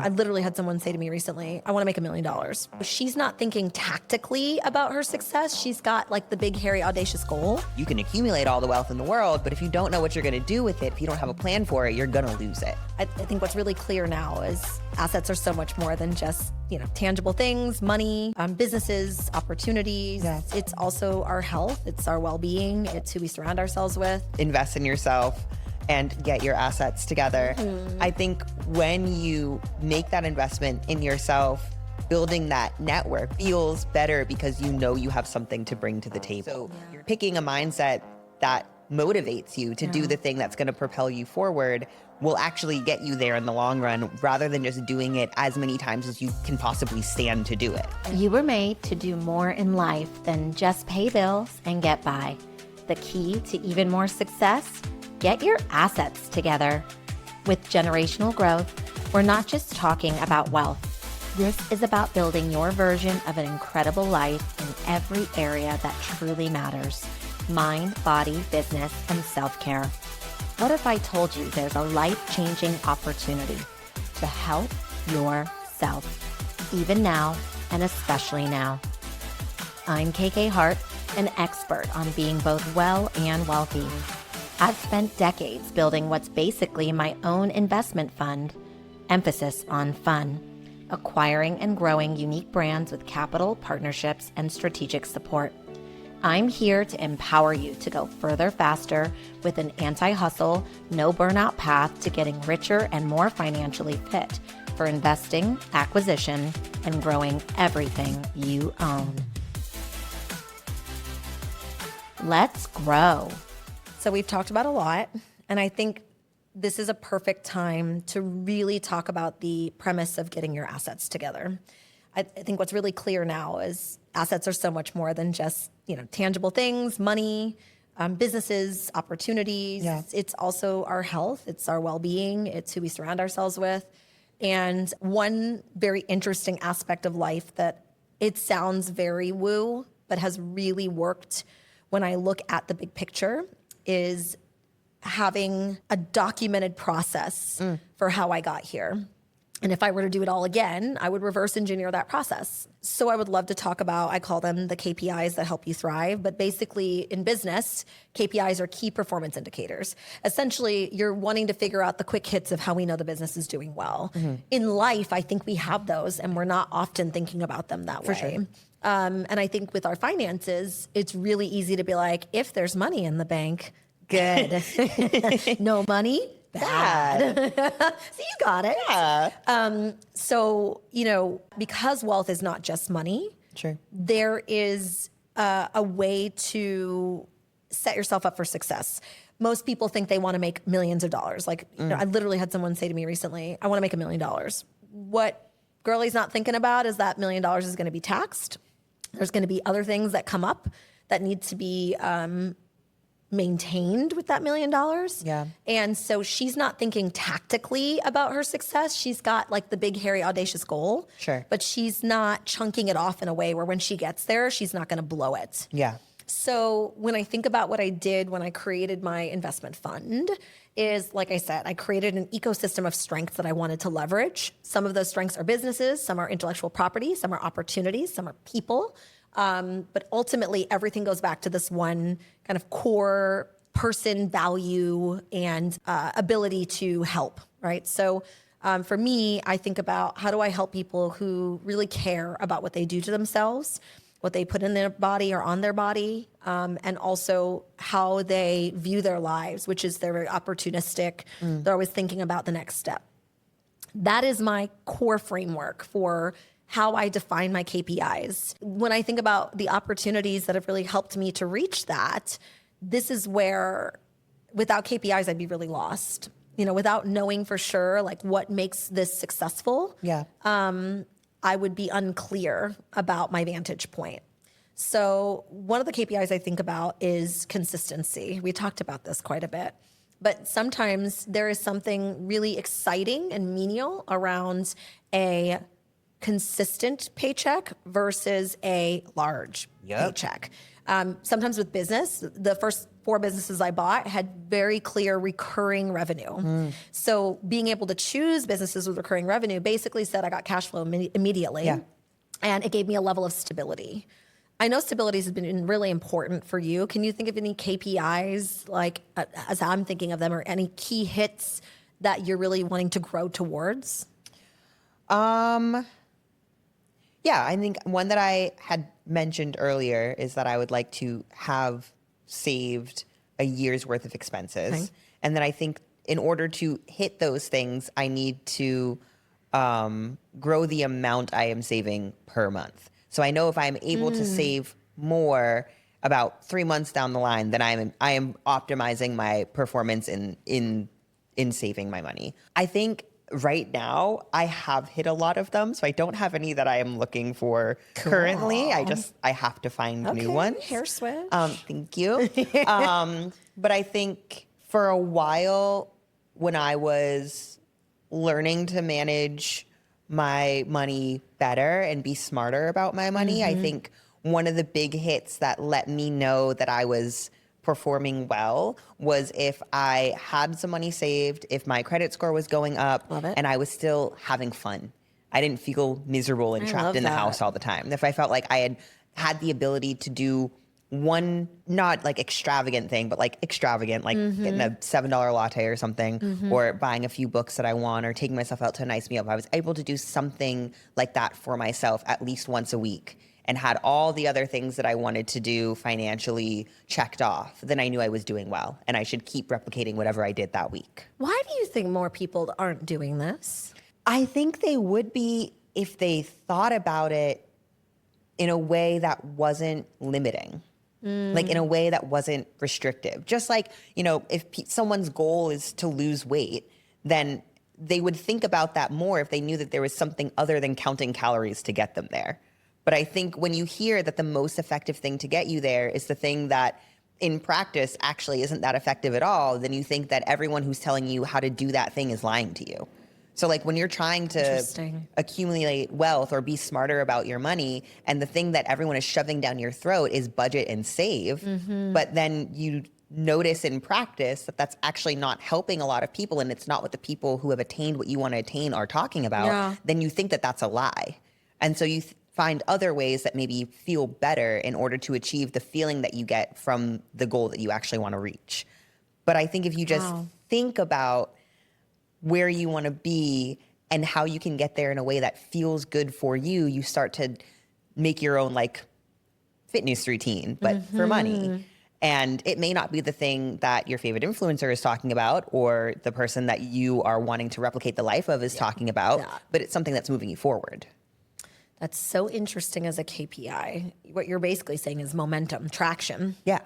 I literally had someone say to me recently, I want to make $1 million. She's not thinking tactically about her success. She's got like the big, hairy, audacious goal. You can accumulate all the wealth in the world, but if you don't know what you're going to do with it, if you don't have a plan for it, you're going to lose it. I think what's really clear now is assets are so much more than just, tangible things, money, businesses, opportunities. Yeah. It's also our health. It's our well-being. It's who we surround ourselves with. Invest in yourself and get your assets together. I think when you make that investment in yourself, building that network feels better because you know you have something to bring to the table. So you're picking a mindset that motivates you to do the thing that's going to propel you forward will actually get you there in the long run rather than just doing it as many times as you can possibly stand to do it. You were made to do more in life than just pay bills and get by. The key to even more success? Get your assets together. With generational growth, we're not just talking about wealth. This is about building your version of an incredible life in every area that truly matters: mind, body, business, and self-care. What if I told you there's a life-changing opportunity to help yourself, even now and especially now? I'm Hart, an expert on being both well and wealthy. I've spent decades building what's basically my own investment fund, emphasis on fun, acquiring and growing unique brands with capital, partnerships, and strategic support. I'm here to empower you to go further faster with an anti-hustle, no burnout path to getting richer and more financially fit for investing, acquisition, and growing everything you own. Let's grow. So we've talked about a lot, and I think this is a perfect time to really talk about the premise of getting your assets together. I think what's really clear now is assets are so much more than just, tangible things, money, businesses, opportunities. Yeah. It's also our health. It's our well-being. It's who we surround ourselves with. And one very interesting aspect of life that it sounds very woo, but has really worked when I look at the big picture is having a documented process for how I got here. And if I were to do it all again, I would reverse engineer that process. So I would love to talk about, I call them the KPIs that help you thrive. But basically in business, KPIs are key performance indicators. Essentially, you're wanting to figure out the quick hits of how we know the business is doing well. In life, I think we have those and we're not often thinking about them that way. Sure. And I think with our finances, it's really easy to be like, if there's money in the bank, good. No money, bad. So you got it. Yeah. So, because wealth is not just money, Sure. there is a way to set yourself up for success. Most people think they want to make millions of dollars. I literally had someone say to me recently, I want to make $1 million. What Girlie's not thinking about is that $1 million is going to be taxed. There's going to be other things that come up that need to be maintained with that $1 million. Yeah. And so she's not thinking tactically about her success. She's got like the big, hairy, audacious goal. Sure. But she's not chunking it off in a way where when she gets there, she's not going to blow it. Yeah. So when I think about what I did when I created my investment fund is, like I said, I created an ecosystem of strengths that I wanted to leverage. Some of those strengths are businesses, some are intellectual property, some are opportunities, some are people. But ultimately, everything goes back to this one kind of core person value and ability to help, right? So for me, I think about how do I help people who really care about what they do to themselves, what they put in their body or on their body, and also how they view their lives, which is they're very opportunistic. They're always thinking about the next step. That is my core framework for how I define my KPIs. When I think about the opportunities that have really helped me to reach that, this is where without KPIs, I'd be really lost. Without knowing for sure, like what makes this successful. Yeah. I would be unclear about my vantage point. So one of the KPIs I think about is consistency. We talked about this quite a bit, but sometimes there is something really exciting and menial around a consistent paycheck versus a large paycheck. Sometimes with business, the first 4 businesses I bought had very clear recurring revenue. So being able to choose businesses with recurring revenue basically said I got cash flow immediately. Yeah. And it gave me a level of stability. I know stability has been really important for you. Can you think of any KPIs, like as I'm thinking of them, or any key hits that you're really wanting to grow towards? Yeah, I think one that I had mentioned earlier is that I would like to have saved a year's worth of expenses. Okay. And then I think in order to hit those things, I need to grow the amount I am saving per month. So I know if I'm able to save more about 3 months down the line, then I am optimizing my performance in saving my money. I think right now I have hit a lot of them, so I don't have any that I am looking for currently. I have to find new ones. Hair switch. Thank you. But I think for a while when I was learning to manage my money better and be smarter about my money, I think one of the big hits that let me know that I was performing well was if I had some money saved, if my credit score was going up, and I was still having fun. I didn't feel miserable and trapped in the house all the time. If I felt like I had the ability to do one, not like extravagant thing, but like extravagant, like getting a $7 latte or something, or buying a few books that I want, or taking myself out to a nice meal. If I was able to do something like that for myself at least once a week, and had all the other things that I wanted to do financially checked off, then I knew I was doing well, and I should keep replicating whatever I did that week. Why do you think more people aren't doing this? I think they would be if they thought about it in a way that wasn't limiting. Like in a way that wasn't restrictive. Just like, if someone's goal is to lose weight, then they would think about that more if they knew that there was something other than counting calories to get them there. But I think when you hear that the most effective thing to get you there is the thing that in practice actually isn't that effective at all, then you think that everyone who's telling you how to do that thing is lying to you. So like when you're trying to accumulate wealth or be smarter about your money, and the thing that everyone is shoving down your throat is budget and save, but then you notice in practice that that's actually not helping a lot of people, and it's not what the people who have attained what you want to attain are talking about, then you think that that's a lie. And so you find other ways that maybe feel better in order to achieve the feeling that you get from the goal that you actually want to reach. But I think if you just think about where you want to be and how you can get there in a way that feels good for you, you start to make your own like fitness routine, but for money. And it may not be the thing that your favorite influencer is talking about, or the person that you are wanting to replicate the life of is talking about, but it's something that's moving you forward. That's so interesting as a KPI. What you're basically saying is momentum, traction. Yeah.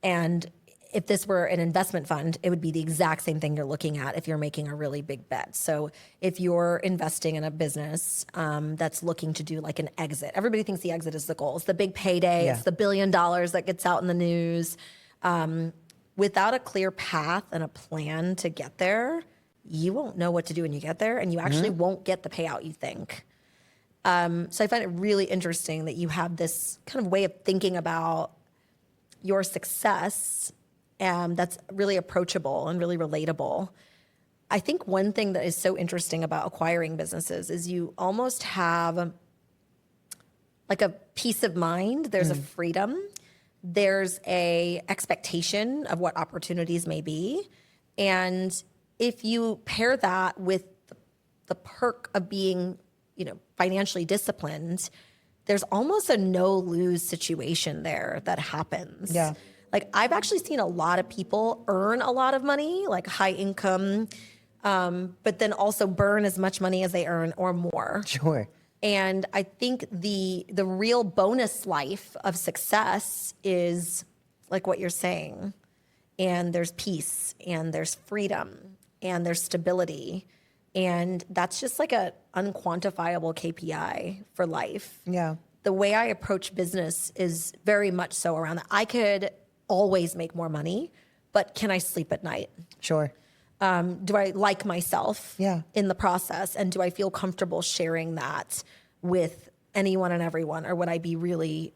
And if this were an investment fund, it would be the exact same thing you're looking at if you're making a really big bet. So if you're investing in a business that's looking to do like an exit, everybody thinks the exit is the goal. It's the big payday. It's the $1 billion that gets out in the news. Without a clear path and a plan to get there, you won't know what to do when you get there, and you actually won't get the payout you think. So I find it really interesting that you have this kind of way of thinking about your success that's really approachable and really relatable. I think one thing that is so interesting about acquiring businesses is you almost have like a peace of mind. There's a freedom. There's a expectation of what opportunities may be. And if you pair that with the perk of being financially disciplined, there's almost a no-lose situation there that happens. Yeah. Like I've actually seen a lot of people earn a lot of money, like high income, but then also burn as much money as they earn or more. Sure. And I think the real bonus life of success is like what you're saying. And there's peace, and there's freedom, and there's stability. And that's just like a unquantifiable KPI for life. Yeah. The way I approach business is very much so around that. I could always make more money, but can I sleep at night? Sure. Do I like myself in the process? And do I feel comfortable sharing that with anyone and everyone? Or would I be really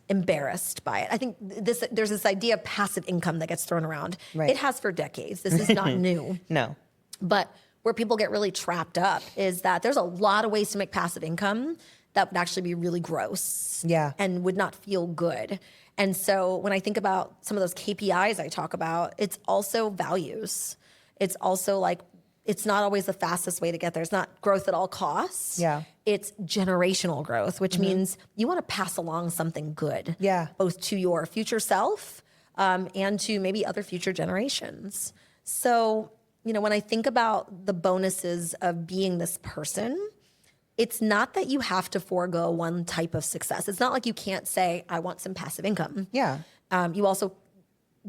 embarrassed by it. I think there's this idea of passive income that gets thrown around. Right. It has for decades. This is not new. No. But where people get really trapped up is that there's a lot of ways to make passive income that would actually be really gross. Yeah. And would not feel good. And so when I think about some of those KPIs I talk about, it's also values. It's also like, it's not always the fastest way to get there. It's not growth at all costs. Yeah. It's generational growth, which means you want to pass along something good. Yeah. Both to your future self and to maybe other future generations. So, when I think about the bonuses of being this person, it's not that you have to forego one type of success. It's not like you can't say, I want some passive income. Yeah. You also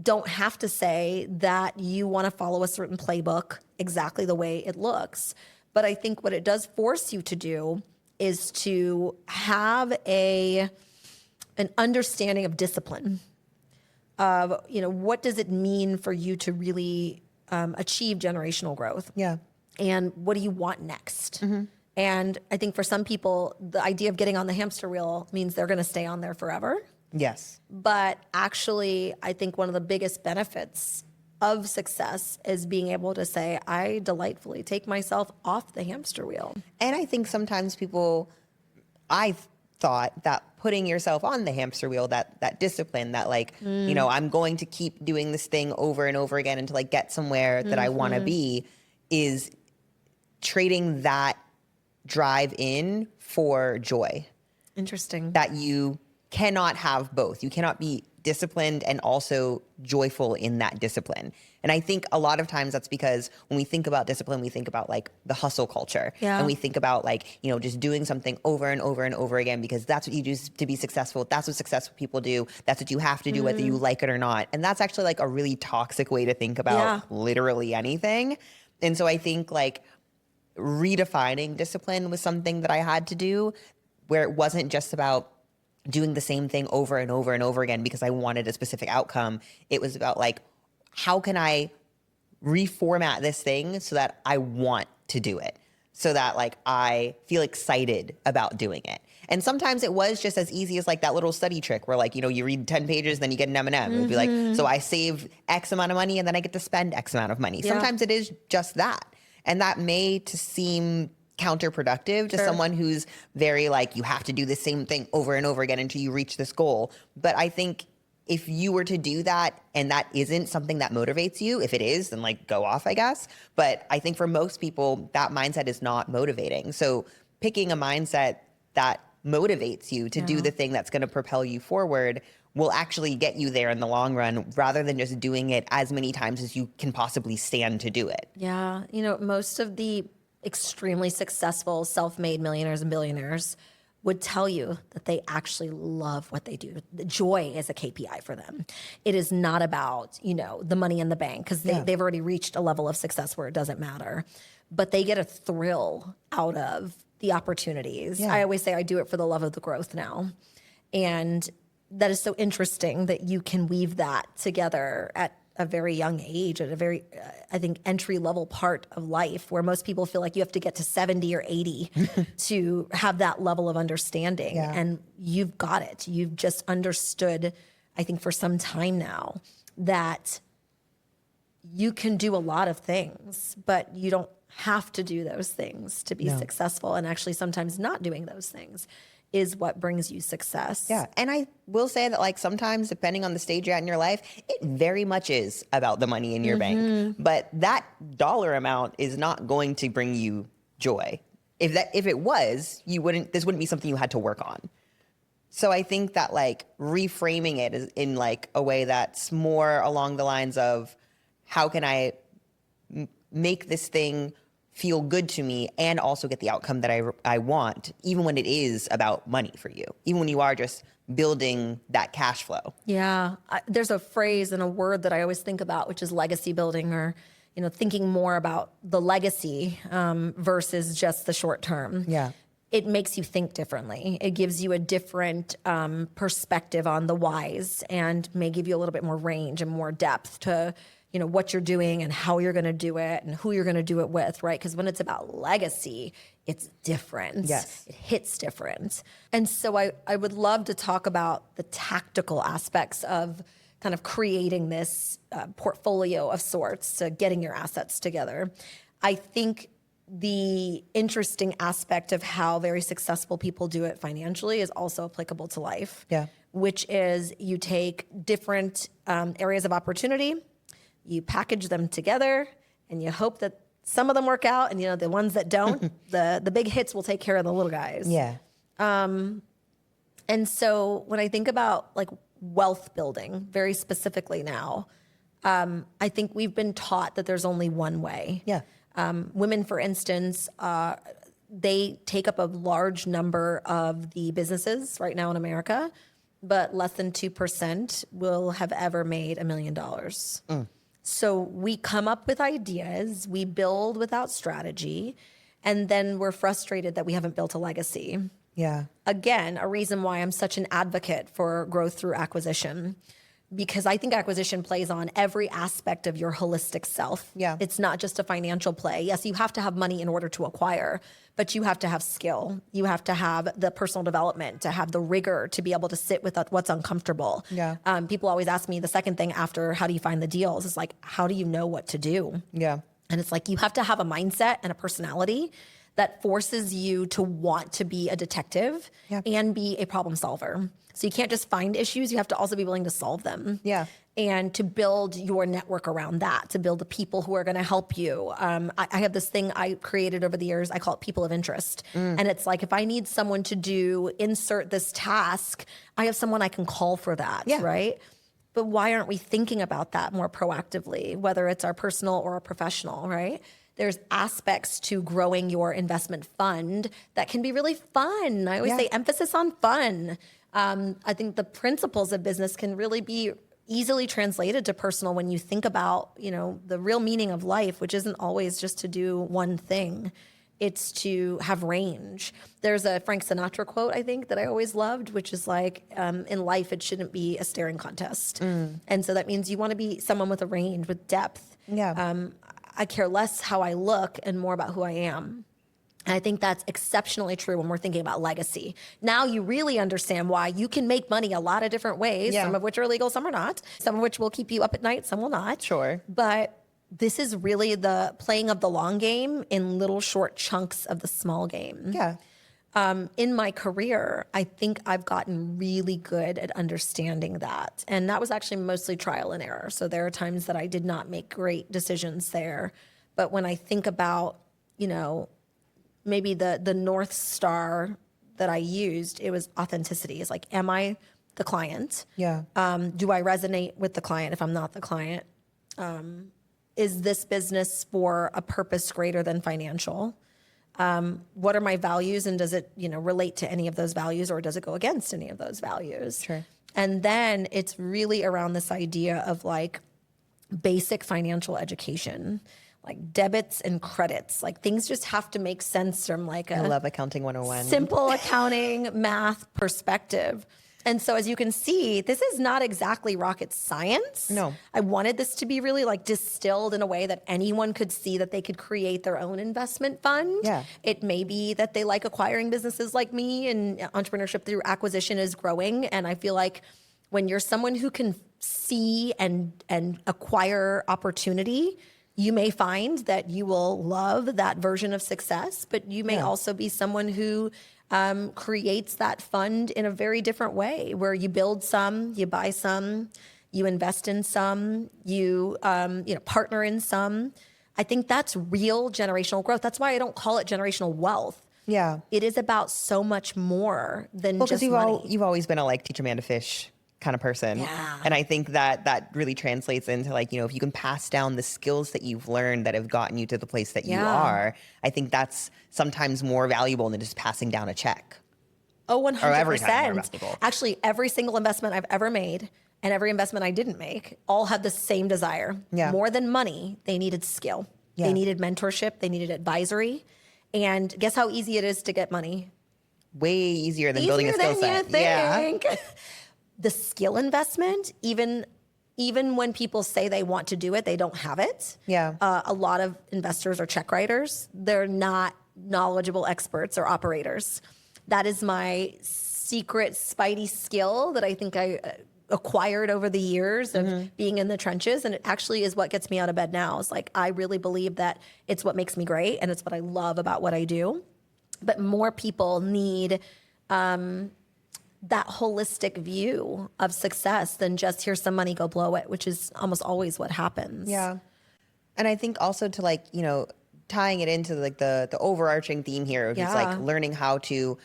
don't have to say that you want to follow a certain playbook exactly the way it looks. But I think what it does force you to do is to have an understanding of discipline of, what does it mean for you to really achieve generational growth? Yeah. And what do you want next? And I think for some people, the idea of getting on the hamster wheel means they're going to stay on there forever. Yes. But actually, I think one of the biggest benefits of success is being able to say, I delightfully take myself off the hamster wheel. And I think sometimes I thought that putting yourself on the hamster wheel, that discipline, that I'm going to keep doing this thing over and over again until I get somewhere that I want to be, is trading that drive in for joy. Interesting. That you cannot have both. You cannot be disciplined and also joyful in that discipline. And I think a lot of times that's because when we think about discipline, we think about like the hustle culture. Yeah. And we think about just doing something over and over and over again because that's what you do to be successful. That's what successful people do. That's what you have to do whether you like it or not. And that's actually like a really toxic way to think about literally anything. And so I think redefining discipline was something that I had to do, where it wasn't just about doing the same thing over and over and over again because I wanted a specific outcome. It was about how can I reformat this thing so that I want to do it, so that I feel excited about doing it. And sometimes it was just as easy as that little study trick where you read 10 pages, then you get an M&M. It'd be so I save X amount of money and then I get to spend X amount of money. Yeah. Sometimes it is just that. And that may to seem counterproductive to someone who's very you have to do the same thing over and over again until you reach this goal. But I think if you were to do that and that isn't something that motivates you, if it is, then go off, I guess. But I think for most people, that mindset is not motivating. So picking a mindset that motivates you to do the thing that's going to propel you forward will actually get you there in the long run, rather than just doing it as many times as you can possibly stand to do it. Yeah. Most of the extremely successful self-made millionaires and billionaires would tell you that they actually love what they do. The joy is a KPI for them. It is not about, the money in the bank, because they've already reached a level of success where it doesn't matter. But they get a thrill out of the opportunities. Yeah. I always say I do it for the love of the growth now. And that is so interesting that you can weave that together at a very young age, at a very, I think, entry-level part of life, where most people feel like you have to get to 70 or 80 to have that level of understanding. Yeah. And you've got it. You've just understood, I think, for some time now, that you can do a lot of things, but you don't have to do those things to be successful. And actually, sometimes not doing those things is what brings you success. Yeah. And I will say that sometimes, depending on the stage you're at in your life, it very much is about the money in your bank. But that dollar amount is not going to bring you joy. If it was, this wouldn't be something you had to work on. So I think that reframing it is in a way that's more along the lines of, how can I make this thing feel good to me and also get the outcome that I want, even when it is about money for you, even when you are just building that cash flow. Yeah. There's a phrase and a word that I always think about, which is legacy building, or, thinking more about the legacy versus just the short term. Yeah. It makes you think differently. It gives you a different perspective on the whys, and may give you a little bit more range and more depth to what you're doing and how you're going to do it and who you're going to do it with, right? Because when it's about legacy, it's different. Yes. It hits different. And so I would love to talk about the tactical aspects of kind of creating this portfolio of sorts, to getting your assets together. I think the interesting aspect of how very successful people do it financially is also applicable to life, which is you take different areas of opportunity, you package them together, and you hope that some of them work out, and the ones that don't, the big hits will take care of the little guys. Yeah. And so when I think about like wealth building, very specifically now, I think we've been taught that there's only one way. Yeah. Women, for instance, they take up a large number of the businesses right now in America, but less than 2% will have ever made $1 million. So we come up with ideas, we build without strategy, and then we're frustrated that we haven't built a legacy. Yeah. Again, a reason why I'm such an advocate for growth through acquisition, because I think acquisition plays on every aspect of your holistic self. Yeah. It's not just a financial play. Yes, you have to have money in order to acquire, but you have to have skill. You have to have the personal development, to have the rigor, to be able to sit with what's uncomfortable. Yeah. People always ask me the second thing after, how do you find the deals? It's like, how do you know what to do? Yeah. And it's like, you have to have a mindset and a personality that forces you to want to be a detective and be a problem solver. So you can't just find issues, you have to also be willing to solve them. Yeah. And to build your network around that, to build the people who are going to help you. I have this thing I created over the years, I call it people of interest. And it's like, if I need someone to insert this task, I have someone I can call for that, right? But why aren't we thinking about that more proactively, whether it's our personal or our professional, right? There's aspects to growing your investment fund that can be really fun. I always say emphasis on fun. I think the principles of business can really be easily translated to personal when you think about, the real meaning of life, which isn't always just to do one thing. It's to have range. There's a Frank Sinatra quote, I think, that I always loved, which is like, in life, it shouldn't be a staring contest. And so that means you want to be someone with a range, with depth. Yeah. I care less how I look and more about who I am. And I think that's exceptionally true when we're thinking about legacy. Now you really understand why you can make money a lot of different ways, some of which are legal, some are not, some of which will keep you up at night, some will not. Sure. But this is really the playing of the long game in little short chunks of the small game. Yeah. In my career, I think I've gotten really good at understanding that. And that was actually mostly trial and error. So there are times that I did not make great decisions there. But when I think about, maybe the North Star that I used, it was authenticity. It's like, am I the client? Yeah. Do I resonate with the client if I'm not the client? Is this business for a purpose greater than financial? What are my values, and does it, relate to any of those values, or does it go against any of those values? Sure. And then it's really around this idea of like basic financial education, like debits and credits. Like things just have to make sense from like I love accounting 101. simple accounting math perspective. And so as you can see, this is not exactly rocket science. No. I wanted this to be really like distilled in a way that anyone could see that they could create their own investment fund. Yeah. It may be that they like acquiring businesses like me, and entrepreneurship through acquisition is growing. And I feel like when you're someone who can see and acquire opportunity, you may find that you will love that version of success, but you may also be someone who creates that fund in a very different way, where you build some, you buy some, you invest in some, you partner in some. I think that's real generational growth. That's why I don't call it generational wealth. Yeah. It is about so much more than just money. You've always been a like teach a man to fish kind of person. Yeah. And I think that really translates into like, if you can pass down the skills that you've learned that have gotten you to the place that you are, I think that's sometimes more valuable than just passing down a check. Oh, 100%. Or every time more valuable. Actually, every single investment I've ever made and every investment I didn't make all had the same desire. Yeah. More than money, they needed skill. Yeah. They needed mentorship. They needed advisory. And guess how easy it is to get money? Way easier than building a skill set. Yeah. The skill investment, even even when people say they want to do it, they don't have it. Yeah. A lot of investors are check writers. They're not knowledgeable experts or operators. That is my secret spidey skill that I think I acquired over the years of being in the trenches. And it actually is what gets me out of bed now. It's like, I really believe that it's what makes me great and it's what I love about what I do. But more people need that holistic view of success than just here's some money, go blow it, which is almost always what happens. Yeah. And I think also to like, tying it into like the overarching theme here of just like learning how to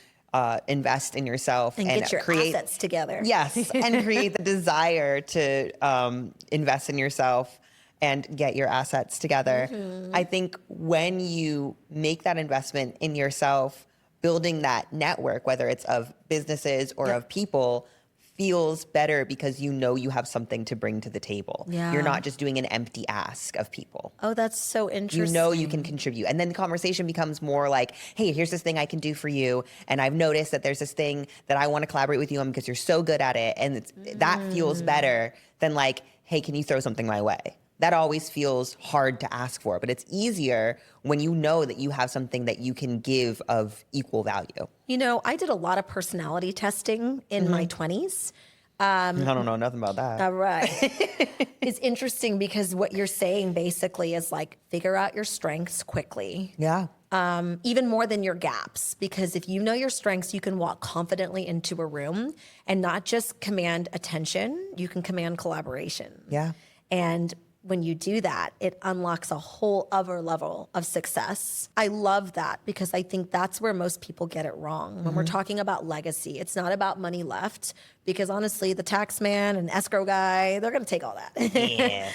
invest in yourself And get your create assets together. Yes. And create the desire to invest in yourself and get your assets together. I think when you make that investment in yourself, building that network, whether it's of businesses or of people, feels better because you have something to bring to the table. Yeah. You're not just doing an empty ask of people. Oh, that's so interesting. You can contribute. And then the conversation becomes more like, hey, here's this thing I can do for you. And I've noticed that there's this thing that I want to collaborate with you on because you're so good at it. And that feels better than like, hey, can you throw something my way? That always feels hard to ask for, but it's easier when you know that you have something that you can give of equal value. I did a lot of personality testing in my 20s. I don't know nothing about that. All right. It's interesting because what you're saying basically is like, figure out your strengths quickly. Yeah. Even more than your gaps, because if you know your strengths, you can walk confidently into a room and not just command attention, you can command collaboration. Yeah. And when you do that, it unlocks a whole other level of success. I love that because I think that's where most people get it wrong. When we're talking about legacy, it's not about money left because honestly, the tax man and escrow guy, they're going to take all that. Yeah.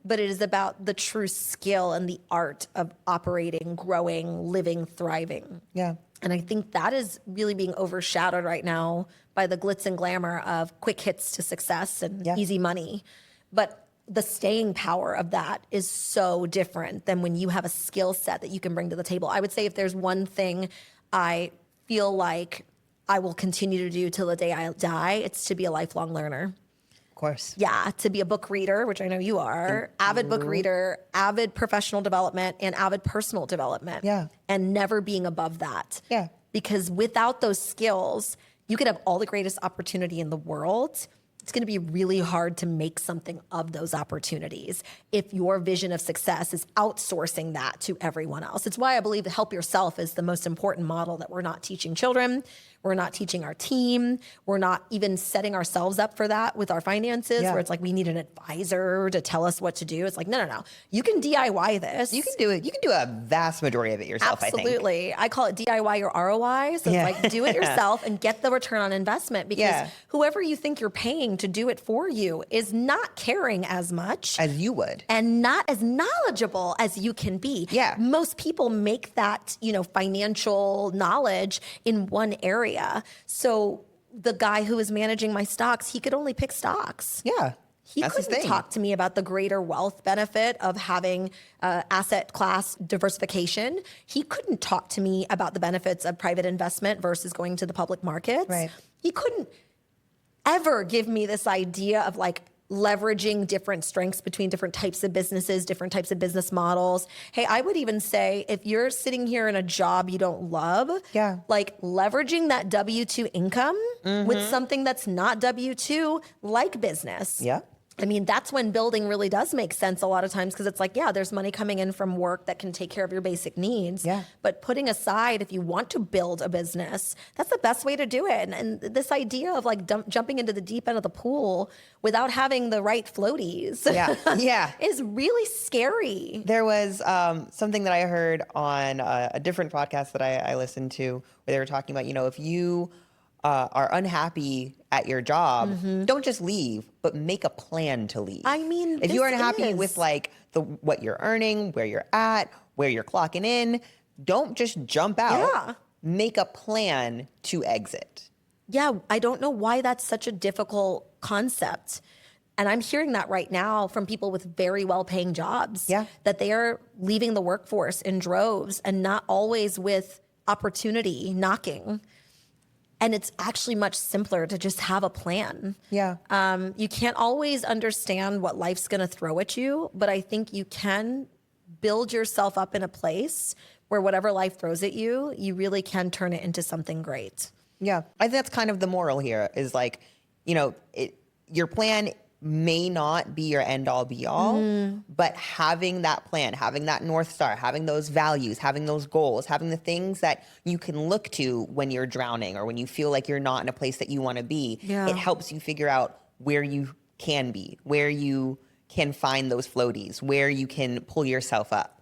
But it is about the true skill and the art of operating, growing, living, thriving. Yeah. And I think that is really being overshadowed right now by the glitz and glamour of quick hits to success and easy money. But the staying power of that is so different than when you have a skill set that you can bring to the table. I would say if there's one thing I feel like I will continue to do till the day I die, it's to be a lifelong learner. Of course. Yeah, to be a book reader, which I know you are, avid book reader, avid professional development, and avid personal development. Yeah. And never being above that. Yeah. Because without those skills, you could have all the greatest opportunity in the world. It's going to be really hard to make something of those opportunities if your vision of success is outsourcing that to everyone else. It's why I believe help yourself is the most important model that we're not teaching children. We're not teaching our team. We're not even setting ourselves up for that with our finances, where it's like we need an advisor to tell us what to do. It's like, no. You can DIY this. You can do it. You can do a vast majority of it yourself, Absolutely. I think. I call it DIY your ROI. So it's like do it yourself and get the return on investment because whoever you think you're paying to do it for you is not caring as much as you would and not as knowledgeable as you can be. Yeah. Most people make that, financial knowledge in one area. So the guy who was managing my stocks, he could only pick stocks. Yeah. He That's his couldn't thing. talk to me about the greater wealth benefit of having asset class diversification. He couldn't talk to me about the benefits of private investment versus going to the public markets. Right. He couldn't ever give me this idea of like leveraging different strengths between different types of businesses, different types of business models. Hey, I would even say if you're sitting here in a job you don't love, like leveraging that W-2 income with something that's not W-2, like business. Yeah. I mean, that's when building really does make sense a lot of times because it's like, there's money coming in from work that can take care of your basic needs. Yeah. But putting aside, if you want to build a business, that's the best way to do it. And this idea of like jumping into the deep end of the pool without having the right floaties is really scary. There was something that I heard on a different podcast that I listened to where they were talking about, if you are unhappy at your job, don't just leave, but make a plan to leave. I mean, if you aren't this happy is- with like what you're earning, where you're at, where you're clocking in, don't just jump out. Yeah. Make a plan to exit. Yeah, I don't know why that's such a difficult concept. And I'm hearing that right now from people with very well-paying jobs. Yeah. That they are leaving the workforce in droves and not always with opportunity knocking. And it's actually much simpler to just have a plan. Yeah. You can't always understand what life's going to throw at you, but I think you can build yourself up in a place where whatever life throws at you, you really can turn it into something great. Yeah. I think that's kind of the moral here is like, your plan may not be your end all be all, but having that plan, having that North Star, having those values, having those goals, having the things that you can look to when you're drowning or when you feel like you're not in a place that you want to be, it helps you figure out where you can be, where you can find those floaties, where you can pull yourself up.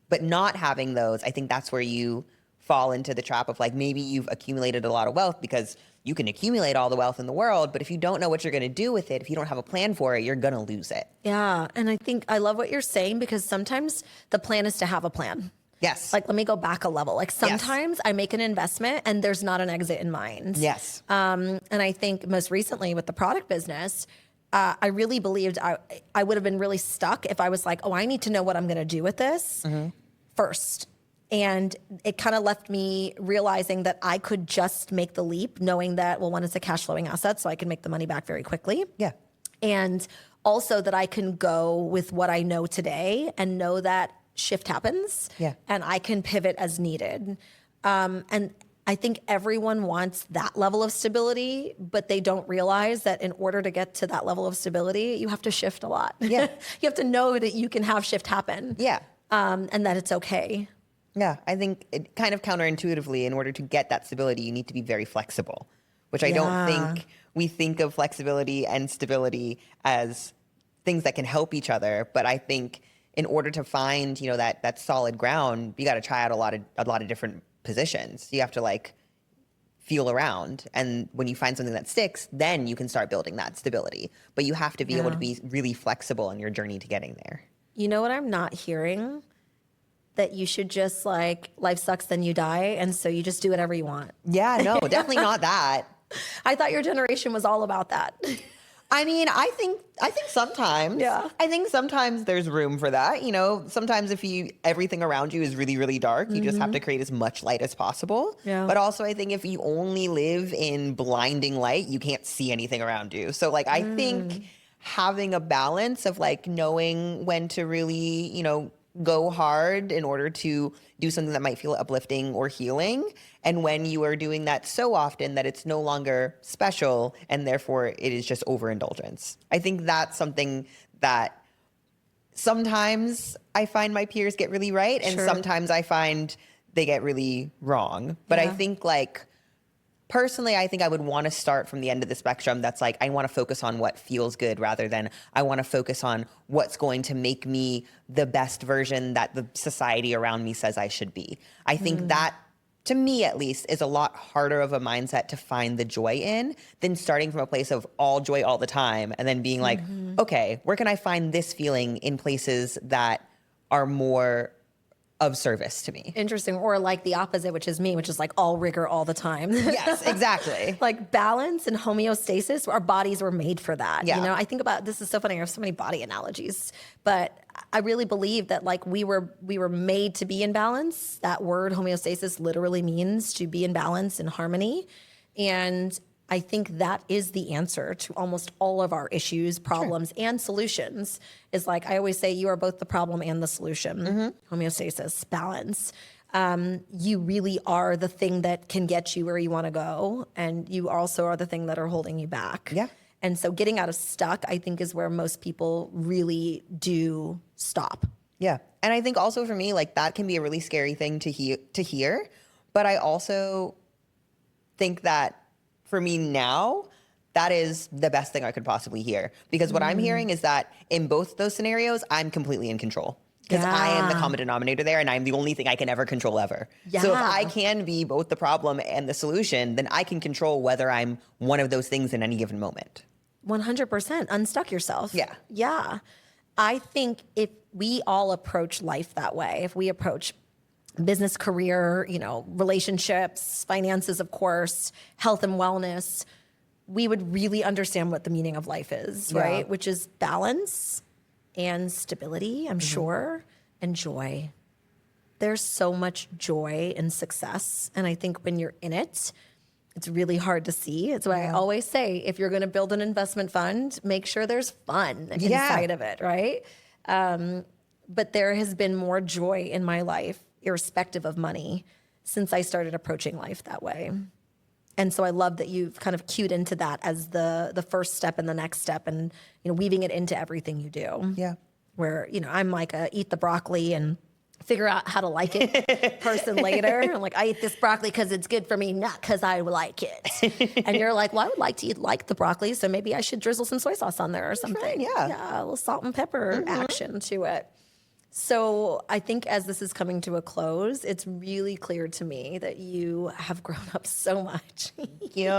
But not having those, I think that's where you fall into the trap of like maybe you've accumulated a lot of wealth because you can accumulate all the wealth in the world, but if you don't know what you're going to do with it, if you don't have a plan for it, you're going to lose it. Yeah. And I think I love what you're saying because sometimes the plan is to have a plan. Yes. Like, let me go back a level. Like sometimes I make an investment and there's not an exit in mind. Yes. And I think most recently with the product business, I really believed I would have been really stuck if I was like, oh, I need to know what I'm going to do with this first. And it kind of left me realizing that I could just make the leap, knowing that, well, one, it's a cash flowing asset, so I can make the money back very quickly. Yeah. And also that I can go with what I know today and know that shift happens. Yeah. And I can pivot as needed. And I think everyone wants that level of stability, but they don't realize that in order to get to that level of stability, you have to shift a lot. Yeah. You have to know that you can have shift happen. Yeah. And that it's okay. Yeah, I think it kind of counterintuitively, in order to get that stability, you need to be very flexible, which I don't think we think of flexibility and stability as things that can help each other. But I think in order to find, that solid ground, you got to try out a lot of different positions. You have to like feel around. And when you find something that sticks, then you can start building that stability. But you have to be able to be really flexible in your journey to getting there. You know what I'm not hearing? That you should just like, life sucks, then you die. And so you just do whatever you want. Yeah, no, definitely not that. I thought your generation was all about that. I mean, I think sometimes. Yeah. I think sometimes there's room for that. Sometimes if everything around you is really, really dark, you just have to create as much light as possible. Yeah. But also I think if you only live in blinding light, you can't see anything around you. So like I think having a balance of like knowing when to really, go hard in order to do something that might feel uplifting or healing. And when you are doing that so often that it's no longer special and therefore it is just overindulgence. I think that's something that sometimes I find my peers get really right and sometimes I find they get really wrong. But I think like personally, I think I would want to start from the end of the spectrum. That's like, I want to focus on what feels good rather than I want to focus on what's going to make me the best version that the society around me says I should be. I think that, to me at least, is a lot harder of a mindset to find the joy in than starting from a place of all joy all the time and then being like, okay, where can I find this feeling in places that are more of service to me. Interesting. Or like the opposite, which is me, which is like all rigor all the time. Yes, exactly. Like balance and homeostasis, our bodies were made for that. Yeah. I think about, this is so funny, I have so many body analogies, but I really believe that like we were made to be in balance. That word homeostasis literally means to be in balance and harmony. And I think that is the answer to almost all of our issues, problems, and solutions. Is like, I always say, you are both the problem and the solution. Homeostasis, balance. You really are the thing that can get you where you want to go. And you also are the thing that are holding you back. Yeah. And so getting out of stuck, I think, is where most people really do stop. Yeah. And I think also for me, like that can be a really scary thing to hear. But I also think that for me now, that is the best thing I could possibly hear. Because what I'm hearing is that in both those scenarios, I'm completely in control. Because I am the common denominator there and I'm the only thing I can ever control ever. Yeah. So if I can be both the problem and the solution, then I can control whether I'm one of those things in any given moment. 100%. Unstuck yourself. Yeah. Yeah. I think if we all approach life that way, if we approach business, career, relationships, finances, of course, health and wellness, we would really understand what the meaning of life is, right? Which is balance and stability, I'm sure, and joy. There's so much joy in success. And I think when you're in it, It's really hard to see. It's why I always say, if you're going to build an investment fund, make sure there's fun inside of it, right? But there has been more joy in my life, irrespective of money, since I started approaching life that way. And so I love that you've kind of cued into that as the first step and the next step, and weaving it into everything you do. Yeah. Where I'm like a eat the broccoli and figure out how to like it person later. I'm like, I eat this broccoli because it's good for me, not because I like it. And you're like, well, I would like to like the broccoli, so maybe I should drizzle some soy sauce on there or something. Right, yeah. Yeah, a little salt and pepper action to it. So I think as this is coming to a close, it's really clear to me that you have grown up so much. Thank you.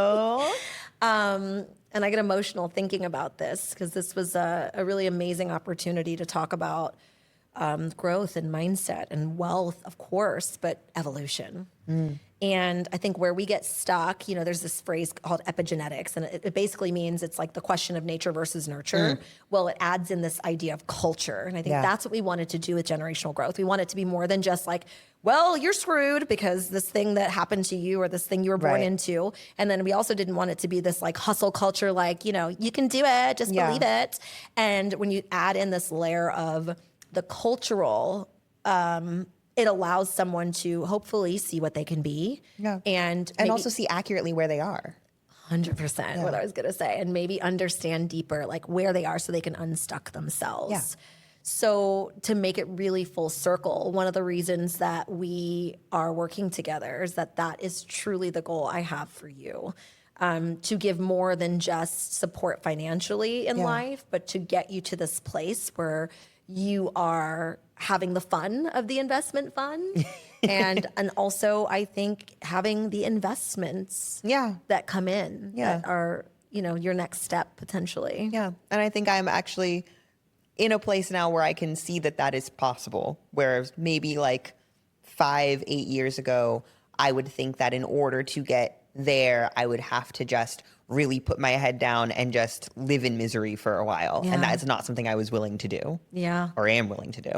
And I get emotional thinking about this because this was a really amazing opportunity to talk about growth and mindset and wealth, of course, but evolution. And I think where we get stuck, there's this phrase called epigenetics, and it basically means it's like the question of nature versus nurture. Well, it adds in this idea of culture. And I think that's what we wanted to do with generational growth. We want it to be more than just like, well, you're screwed because this thing that happened to you or this thing you were born into. And then we also didn't want it to be this like hustle culture, like, you can do it, just believe it. And when you add in this layer of the cultural, it allows someone to hopefully see what they can be. And also see accurately where they are. 100% what I was going to say. And maybe understand deeper like where they are so they can unstuck themselves. So to make it really full circle, one of the reasons that we are working together is that is truly the goal I have for you. To give more than just support financially in life, but to get you to this place where you are having the fun of the investment fund and also I think having the investments that come in that are, your next step potentially. Yeah. And I think I'm actually in a place now where I can see that is possible. Whereas maybe like 5-8 years ago, I would think that in order to get there, I would have to just really put my head down and just live in misery for a while. And that is not something I was willing to do. Or am willing to do.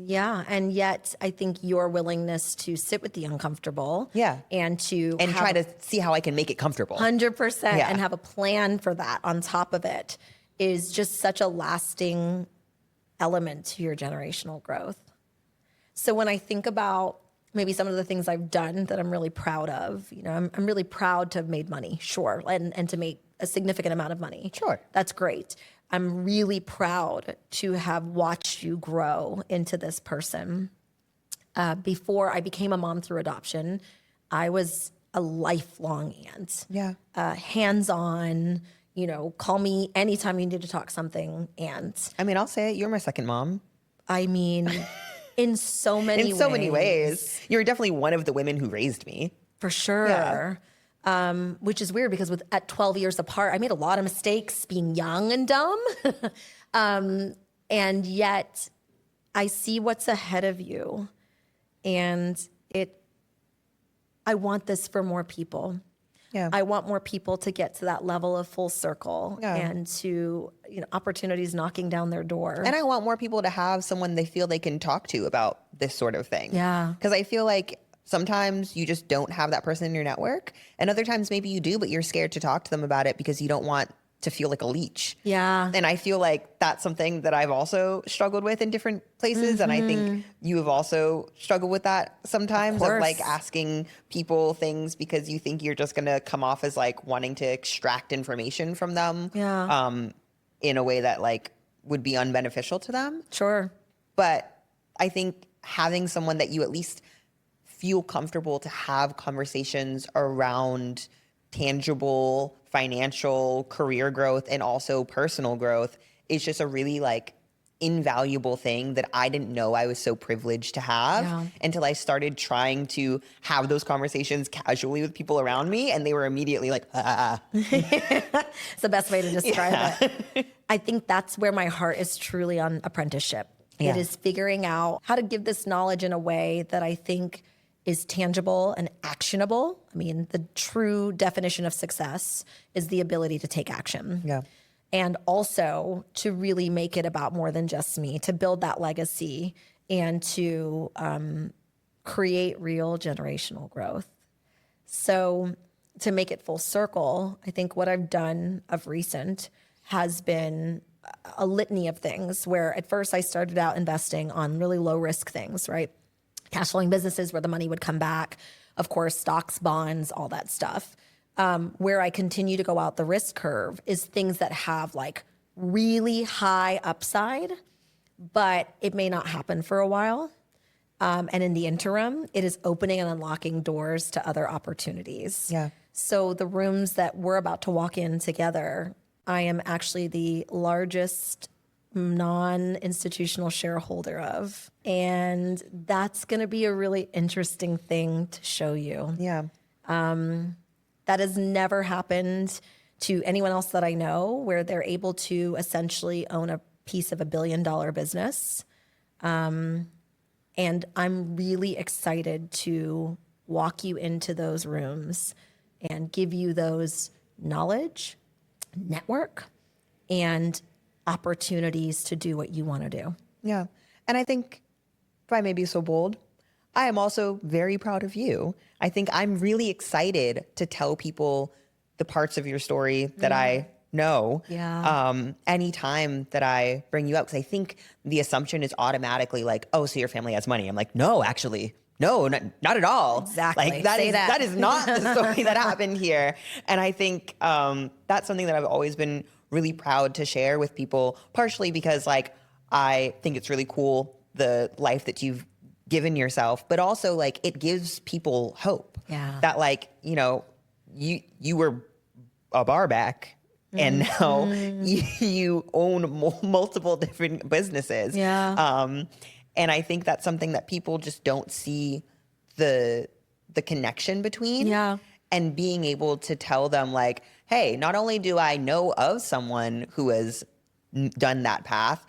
Yeah. And yet I think your willingness to sit with the uncomfortable. And try to see how I can make it comfortable. 100%. And have a plan for that on top of it is just such a lasting element to your generational growth. So when I think about maybe some of the things I've done that I'm really proud of, I'm really proud to have made money, sure, and to make a significant amount of money. Sure. That's great. I'm really proud to have watched you grow into this person. Before I became a mom through adoption, I was a lifelong aunt. Hands-on, call me anytime you need to talk something, aunt. I mean, I'll say it, you're my second mom. I mean, in so many ways. You're definitely one of the women who raised me. For sure. Which is weird because at 12 years apart, I made a lot of mistakes being young and dumb. And yet I see what's ahead of you. And I want this for more people. I want more people to get to that level of full circle and to, opportunities knocking down their door. And I want more people to have someone they feel they can talk to about this sort of thing. Because I feel like sometimes you just don't have that person in your network. And other times maybe you do, but you're scared to talk to them about it because you don't want to feel like a leech. And I feel like that's something that I've also struggled with in different places. And I think you have also struggled with that sometimes of like asking people things because you think you're just going to come off as like wanting to extract information from them in a way that like would be unbeneficial to them. But I think having someone that you at least feel comfortable to have conversations around tangible financial career growth and also personal growth is just a really like invaluable thing that I didn't know I was so privileged to have until I started trying to have those conversations casually with people around me, and they were immediately like, It's the best way to describe it. I think that's where my heart is truly on apprenticeship. It is figuring out how to give this knowledge in a way that I think is tangible and actionable. I mean, the true definition of success is the ability to take action. And also to really make it about more than just me, to build that legacy and to create real generational growth. So to make it full circle, I think what I've done of recent has been a litany of things where at first I started out investing on really low risk things, right? Cash flowing businesses where the money would come back, of course, stocks, bonds, all that stuff. Where I continue to go out the risk curve is things that have like really high upside, but it may not happen for a while. And in the interim, it is opening and unlocking doors to other opportunities. Yeah. So the rooms that we're about to walk in together, I am actually the largest non-institutional shareholder of. And that's going to be a really interesting thing to show you. Yeah. That has never happened to anyone else that I know, where they're able to essentially own a piece of $1 billion business. And I'm really excited to walk you into those rooms and give you those knowledge, network, and opportunities to do what you want to do. Yeah. And I think, if I may be so bold, I am also very proud of you. I think I'm really excited to tell people the parts of your story that I know. Yeah. Anytime that I bring you up, because I think the assumption is automatically like, oh, so your family has money. I'm like, no, actually, no, not at all. Exactly. Like Say that. that is not the story that happened here. And I think that's something that I've always been really proud to share with people, partially because like I think it's really cool the life that you've given yourself, but also like it gives people hope. Yeah. That like, you know, you were a barback and now you own multiple different businesses. Yeah. And I think that's something that people just don't see the connection between. Yeah. And being able to tell them like, hey, not only do I know of someone who has done that path,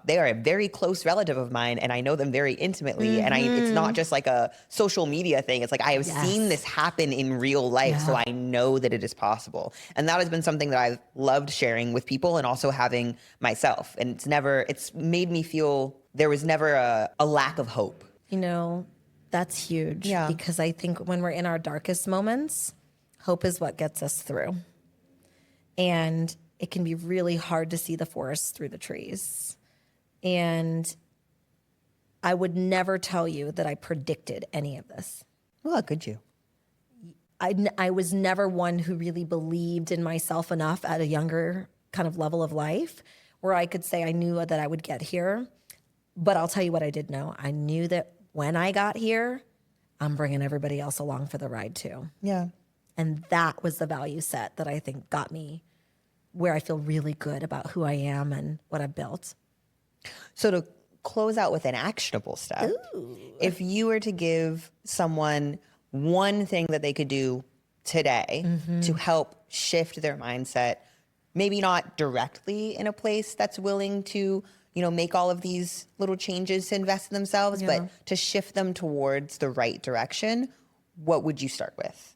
they are a very close relative of mine and I know them very intimately. And it's not just like a social media thing. It's like I have seen this happen in real life. So I know that it is possible. And that has been something that I've loved sharing with people and also having myself. And it's made me feel there was never a lack of hope. You know, that's huge. Yeah. Because I think when we're in our darkest moments, hope is what gets us through. And it can be really hard to see the forest through the trees. And I would never tell you that I predicted any of this. Well, how could you? I was never one who really believed in myself enough at a younger kind of level of life where I could say I knew that I would get here. But I'll tell you what I did know. I knew that when I got here, I'm bringing everybody else along for the ride too. Yeah. And that was the value set that I think got me where I feel really good about who I am and what I've built. So to close out with an actionable step, if you were to give someone one thing that they could do today to help shift their mindset, maybe not directly in a place that's willing to, you know, make all of these little changes to invest in themselves, but to shift them towards the right direction, what would you start with?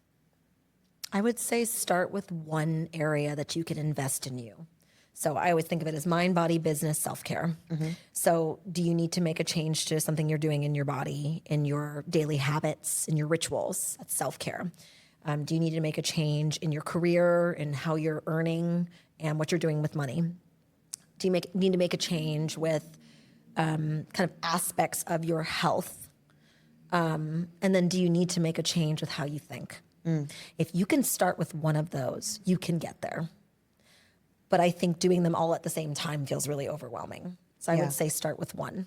I would say start with one area that you can invest in you. So I always think of it as mind, body, business, self-care. So do you need to make a change to something you're doing in your body, in your daily habits, in your rituals? That's self-care. Do you need to make a change in your career and how you're earning and what you're doing with money? Do you need to make a change with kind of aspects of your health? And then do you need to make a change with how you think? If you can start with one of those, you can get there. But I think doing them all at the same time feels really overwhelming. So I would say start with one.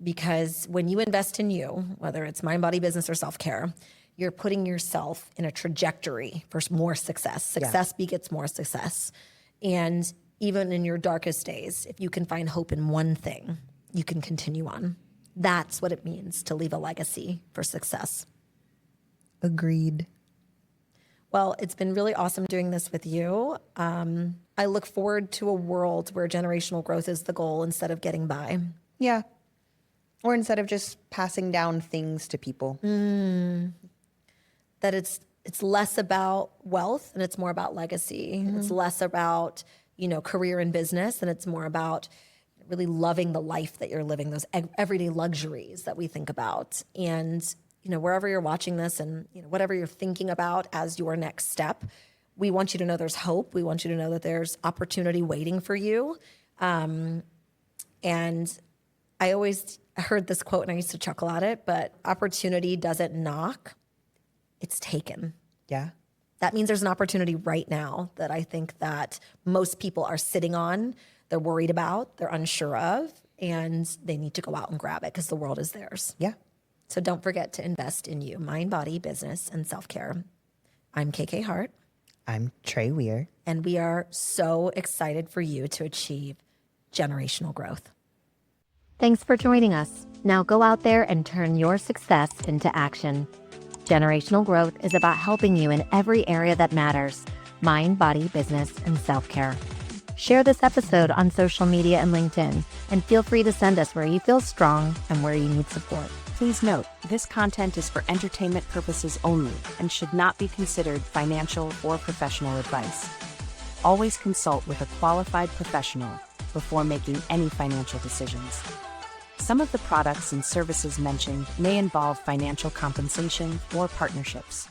Because when you invest in you, whether it's mind, body, business, or self-care, you're putting yourself in a trajectory for more success. Success begets more success. And even in your darkest days, if you can find hope in one thing, you can continue on. That's what it means to leave a legacy for success. Agreed. Well, it's been really awesome doing this with you. I look forward to a world where generational growth is the goal instead of getting by. Yeah. Or instead of just passing down things to people. That it's less about wealth and it's more about legacy. It's less about, you know, career and business, and it's more about really loving the life that you're living, those everyday luxuries that we think about. And wherever you're watching this and, whatever you're thinking about as your next step, we want you to know there's hope. We want you to know that there's opportunity waiting for you. And I always heard this quote and I used to chuckle at it, but opportunity doesn't knock, it's taken. Yeah. That means there's an opportunity right now that I think that most people are sitting on, they're worried about, they're unsure of, and they need to go out and grab it because the world is theirs. Yeah. So don't forget to invest in you, mind, body, business, and self-care. I'm KK Hart. I'm Trey Weir. And we are so excited for you to achieve generational growth. Thanks for joining us. Now go out there and turn your success into action. Generational growth is about helping you in every area that matters: mind, body, business, and self-care. Share this episode on social media and LinkedIn, and feel free to send us where you feel strong and where you need support. Please note, this content is for entertainment purposes only and should not be considered financial or professional advice. Always consult with a qualified professional before making any financial decisions. Some of the products and services mentioned may involve financial compensation or partnerships.